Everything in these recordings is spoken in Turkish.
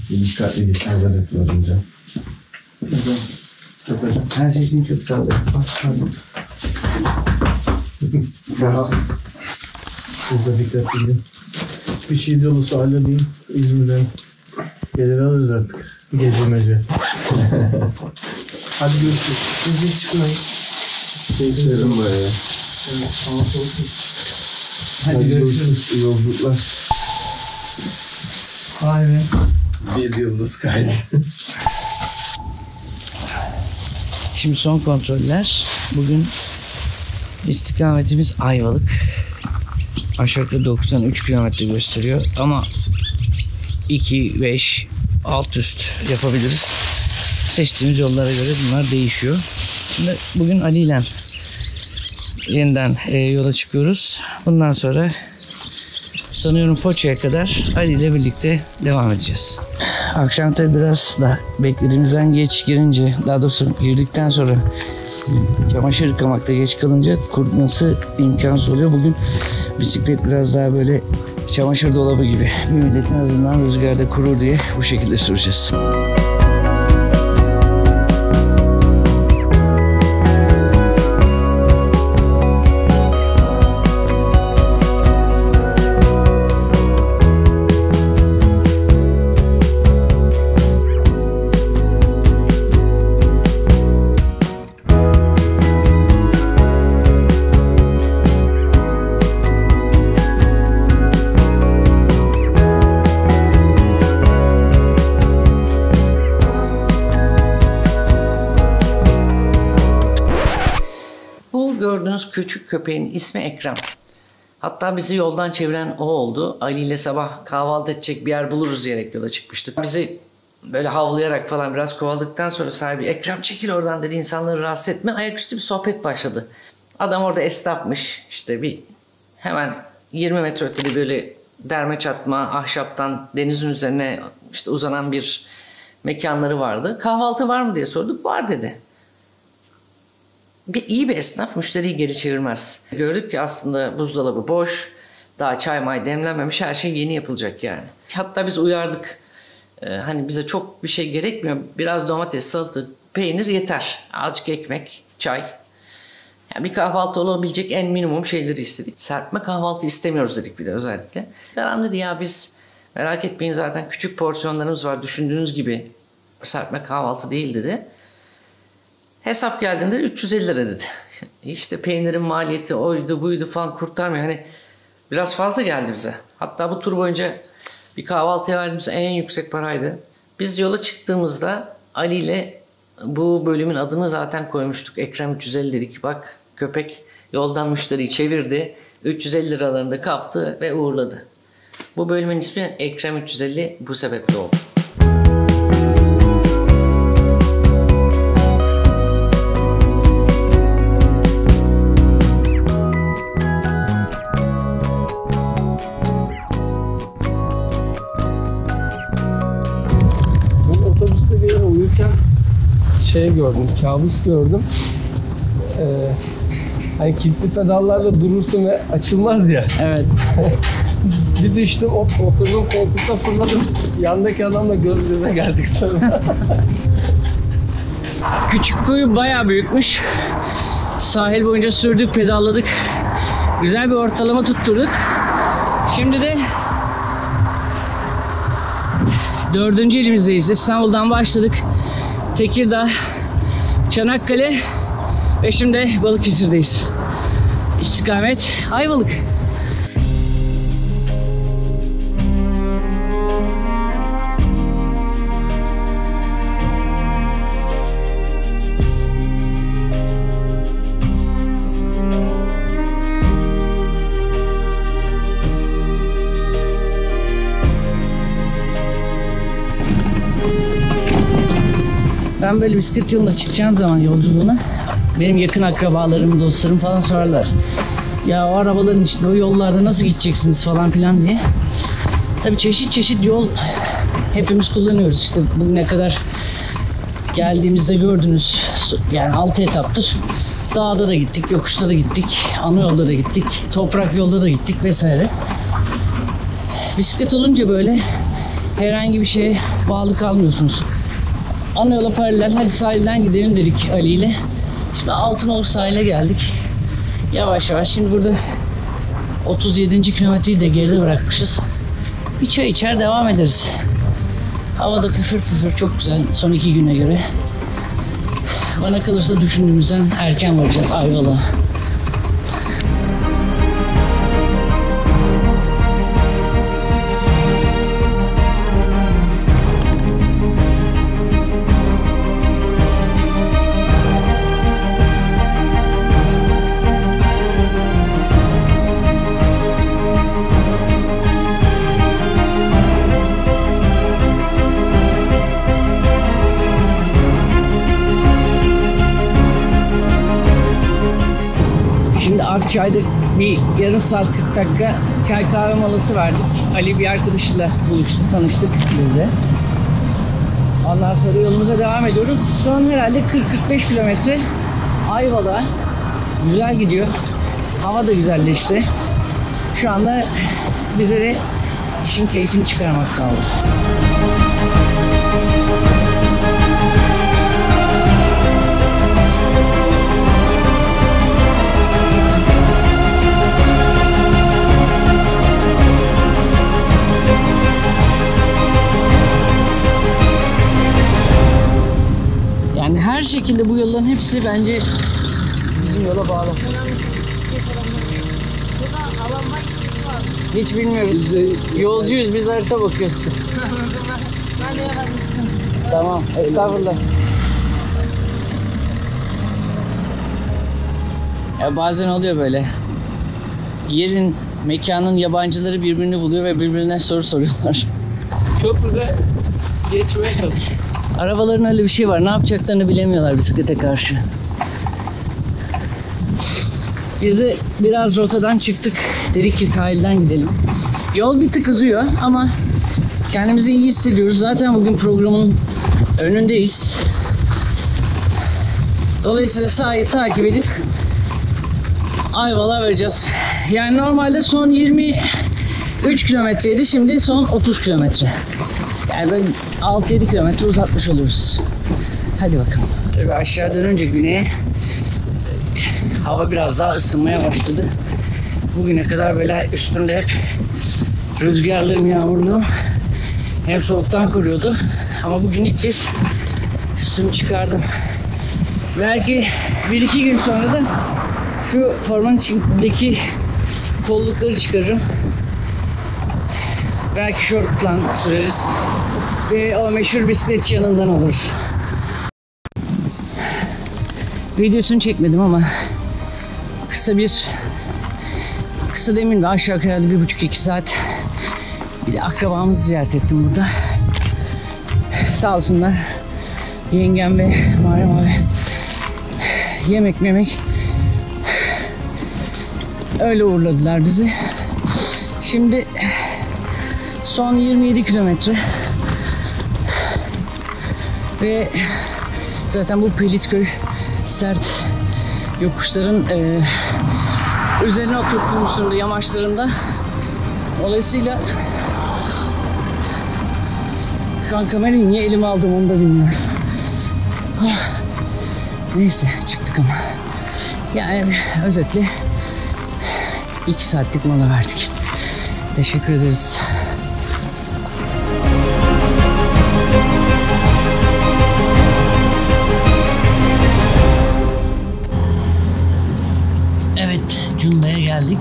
Dikkatli git. Haber varınca. Hocam. Her şey için çok sağ olun. Pardon. Sağ ol. Burada dikkatli gidin. Bir şey de olursa halledeyim. İzmir'den gelir alırız artık. Gezmece. Hadi görüşürüz. Siz hiç çıkmayın. Severim böyle. Evet, hava soğuk. Hadi görüşürüz. İyi yolculuklar. Vay be. Bir yıldız kaydı. Şimdi son kontroller. Bugün istikametimiz Ayvalık. Aşağı yukarı 93 kilometre gösteriyor ama 2, 5, alt üst yapabiliriz. Seçtiğimiz yollara göre bunlar değişiyor. Şimdi bugün Ali ile yeniden yola çıkıyoruz. Bundan sonra sanıyorum Foça'ya kadar Ali ile birlikte devam edeceğiz. Akşam tabi biraz da beklediğimizden geç girince, daha doğrusu girdikten sonra çamaşır yıkamakta geç kalınca kurutması imkansız oluyor. Bugün bisiklet biraz daha böyle çamaşır dolabı gibi. Bir müddet en azından rüzgarda kurur diye bu şekilde süreceğiz. Gördüğünüz küçük köpeğin ismi Ekrem. Hatta bizi yoldan çeviren o oldu. Ali ile sabah kahvaltı edecek bir yer buluruz diyerek yola çıkmıştık. Bizi böyle havlayarak falan biraz kovaladıktan sonra sahibi Ekrem çekil oradan dedi, insanları rahatsız etme. Ayaküstü bir sohbet başladı. Adam orada esnafmış. İşte bir hemen 20 metre ötede böyle derme çatma ahşaptan denizin üzerine işte uzanan bir mekanları vardı. Kahvaltı var mı diye sorduk. Var dedi. İyi bir esnaf müşteriyi geri çevirmez. Gördük ki aslında buzdolabı boş, daha çay may demlenmemiş, her şey yeni yapılacak yani. Hatta biz uyardık, hani bize çok bir şey gerekmiyor, biraz domates, salata, peynir yeter, azıcık ekmek, çay. Yani bir kahvaltı olabilecek en minimum şeyleri istedik. Serpme kahvaltı istemiyoruz dedik bir de özellikle. Karam dedi ya biz merak etmeyin zaten küçük porsiyonlarımız var, düşündüğünüz gibi serpme kahvaltı değil dedi. Hesap geldiğinde 350 lira dedi. İşte peynirin maliyeti oydu buydu falan kurtarmıyor. Hani biraz fazla geldi bize. Hatta bu tur boyunca bir kahvaltıya verdiğimiz en yüksek paraydı. Biz yola çıktığımızda Ali ile bu bölümün adını zaten koymuştuk. Ekrem 350 dedik. Bak köpek yoldan müşteriyi çevirdi. 350 liralarını da kaptı ve uğurladı. Bu bölümün ismi Ekrem 350 bu sebeple oldu. Gördüm, kabus gördüm. Hani kilitli pedallarla durursun ve açılmaz ya. Evet. Bir düştüm, oturdum koltukta fırladım. Yandaki adamla göz göze geldik sonra. Küçük kuyu bayağı büyükmüş. Sahil boyunca sürdük, pedalladık. Güzel bir ortalama tutturduk. Şimdi de 4. ilimizdeyiz. İstanbul'dan başladık. Tekirdağ, Çanakkale ve şimdi Balıkesir'deyiz. İstikamet Ayvalık. Ben böyle bisiklet yoluna çıkacağım zaman yolculuğuna benim yakın akrabalarım, dostlarım falan sorarlar. Ya o arabaların içinde, o yollarda nasıl gideceksiniz falan filan diye. Tabii çeşit çeşit yol hepimiz kullanıyoruz. İşte bugüne kadar geldiğimizde gördünüz yani 6 etaptır. Dağda da gittik, yokuşta da gittik, ana yolda da gittik, toprak yolda da gittik vesaire. Bisiklet olunca böyle Herhangi bir şeye bağlı kalmıyorsunuz. Ana yola paralel. Hadi sahilden gidelim dedik Ali ile. Şimdi Altınoluk sahile geldik. Yavaş yavaş. Şimdi burada 37. kilometreyi de geride bırakmışız. Bir çay içer devam ederiz. Havada püfür püfür, çok güzel son 2 güne göre. Bana kalırsa düşündüğümüzden erken varacağız Ayvalık'a. Şimdi Akçay'da bir yarım saat 40 dakika çay kahve molası verdik. Ali bir arkadaşıyla buluştu, tanıştık biz de. Ondan sonra yolumuza devam ediyoruz. Son herhalde 40-45 kilometre Ayvalık'a. Güzel gidiyor. Hava da güzelleşti. Şu anda bize de işin keyfini çıkarmak kaldı. Yani her şekilde bu yolların hepsi bence bizim yola bağlı. Hiç bilmiyoruz. Yolcuyuz, biz harita bakıyoruz. Tamam, estağfurullah. Ya bazen oluyor böyle. Yerin, mekanın yabancıları birbirini buluyor ve birbirine soru soruyorlar. Köprüde geçmeye çalışıyor. Arabaların öyle bir şey var. Ne yapacaklarını bilemiyorlar bisiklete karşı. Biz de biraz rotadan çıktık. Dedik ki sahilden gidelim. Yol bir tık uzuyor ama kendimizi iyi hissediyoruz. Zaten bugün programın önündeyiz. Dolayısıyla sahili takip edip Ayvalık'a varacağız. Yani normalde son 23 kilometreydi. Şimdi son 30 kilometre. Yani böyle 6-7 kilometre uzatmış oluruz. Hadi bakalım. Tabii aşağı dönünce güneye hava biraz daha ısınmaya başladı. Bugüne kadar böyle üstünde hep rüzgarlı, yağmurlu, hem soğuktan koruyordu. Ama bugün ilk kez üstümü çıkardım. Belki 1-2 gün sonra da şu formanın içindeki kollukları çıkarırım. Belki şortla süreriz. Ve o meşhur bisikletçi yanından alırız. Videosunu çekmedim ama kısa demin de aşağı yukarı 1,5-2 saat bir de akrabamızı ziyaret ettim burada. Sağ olsunlar yengem ve Muharrem abi yemek memek öyle uğurladılar bizi. Şimdi son 27 kilometre ve zaten bu Pelitköy sert yokuşların üzerine oturtulmuş durumda, yamaçlarında. Dolayısıyla şu an kamerayı niye elime aldım onu da bilmiyorum. Neyse çıktık ama. Yani özetle 2 saatlik mola verdik. Teşekkür ederiz. Evet, Cunda'ya geldik.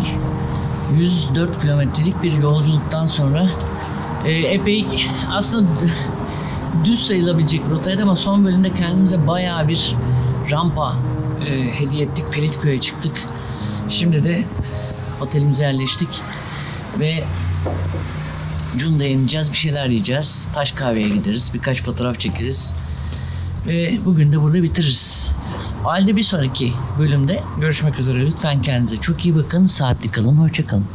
104 kilometrelik bir yolculuktan sonra epey aslında düz sayılabilecek rotaydı ama son bölümde kendimize bayağı bir rampa hediye ettik. Pelitköy'e çıktık. Şimdi de otelimize yerleştik ve Cunda'ya ineceğiz, bir şeyler yiyeceğiz. Taş kahveye gideriz, birkaç fotoğraf çekeriz ve bugün de burada bitiririz. O halde bir sonraki bölümde görüşmek üzere. Lütfen kendinize çok iyi bakın. Saatli kalın. Hoşça kalın.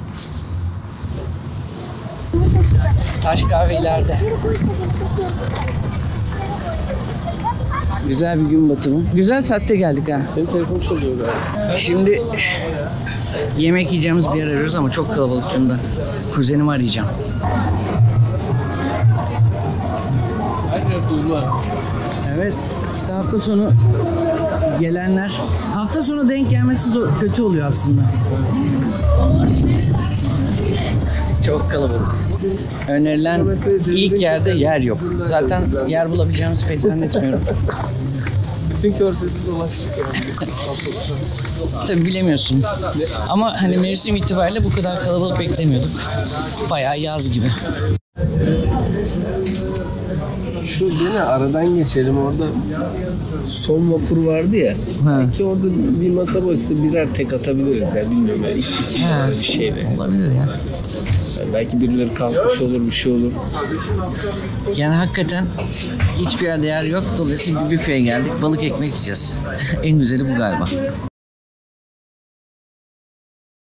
Taş kahve ileride. Güzel bir gün batımı. Güzel saatte geldik ha. Senin telefon çalıyor galiba. Şimdi yemek yiyeceğimiz bir yer arıyoruz ama çok kalabalık Cunda. Kuzenimi arayacağım. Evet. İşte hafta sonu gelenler. Hafta sonu denk gelmesi kötü oluyor aslında. Çok kalabalık. Önerilen ilk yerde yer yok. Zaten yer bulabileceğimizi pek zannetmiyorum. Bütün körfezi dolaştık yani. Tabii bilemiyorsun. Ama hani mevsim itibariyle bu kadar kalabalık beklemiyorduk. Bayağı yaz gibi. Şu yine aradan geçelim, orada son vapur vardı ya. Belki orada bir masa boşsa birer tek atabiliriz ya, bilmiyorum ya. İki bir şeyle. Olabilir ya. Yani belki birileri kalkmış olur, bir şey olur. Yani hakikaten hiçbir yerde yer yok. Dolayısıyla bir büfeye geldik. Balık ekmek yiyeceğiz. En güzeli bu galiba.